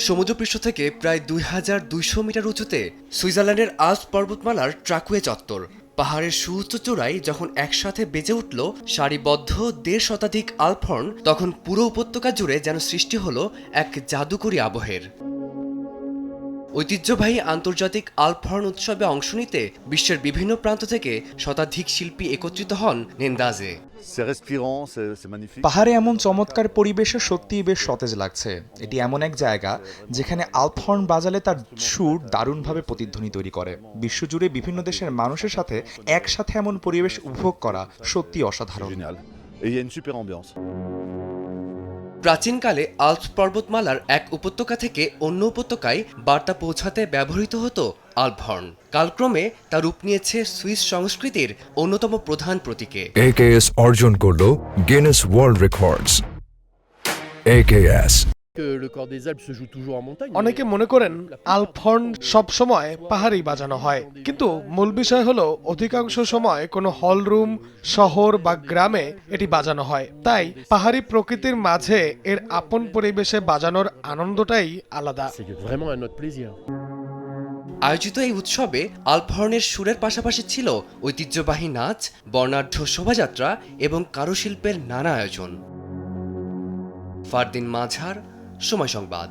সমুদ্রপৃষ্ঠ থেকে প্রায় ২,২০০ মিটার উঁচুতে সুইজারল্যান্ডের আল্পস পর্বতমালার ট্রাকুয়ে চত্বর। পাহাড়ের সুউচ্চ চূড়ায় যখন একসাথে বেজে উঠল সারিবদ্ধ ১.৫ শতাধিক আলপহর্ন, তখন পুরো উপত্যকা জুড়ে যেন সৃষ্টি হলো এক জাদুকরী আবহের। ঐতিহ্যবাহী আন্তর্জাতিক আলপহর্ন উৎসবে অংশ নিতে বিশ্বের বিভিন্ন প্রান্ত থেকে শতাধিক শিল্পী একত্রিত হন নেন্দাজে। পাহাড়ে এমন চমৎকার পরিবেশে সত্যিই বেশ সতেজ লাগছে। এটি এমন এক জায়গা যেখানে আলপহর্ন বাজালে তার সুর দারুণভাবে প্রতিধ্বনি তৈরি করে। বিশ্বজুড়ে বিভিন্ন দেশের মানুষের সাথে একসাথে এমন পরিবেশ উপভোগ করা সত্যি অসাধারণ। প্রাচীনকালে আল্পস পর্বতমালার এক উপত্যকা থেকে অন্য উপত্যকায় বার্তা পৌঁছাতে ব্যবহৃত হতো আলপহর্ন। কালক্রমে তা রূপ নিয়েছে সুইস সংস্কৃতির অন্যতম প্রধান প্রতীকে। AKS অর্জন করল গিনেস ওয়ার্ল্ড রেকর্ডস। AKS অনেকে মনে করেন আলপহর্ন সবসময় পাহাড়েই বাজানো হয়, কিন্তু মূল বিষয় হলো অধিকাংশ সময় কোনো হলরুম, শহর বা গ্রামে এটি বাজানো হয়। তাই পাহাড়ি প্রকৃতির মাঝে এর আপন পরিবেশে বাজানোর আনন্দটাই আলাদা। আয়োজিত এই উৎসবে আলপহর্নের সুরের পাশাপাশি ছিল ঐতিহ্যবাহী নাচ, বর্ণাঢ্য শোভাযাত্রা এবং কারুশিল্পের নানা আয়োজন। ফারদিন মাঝার, সময় সংবাদ।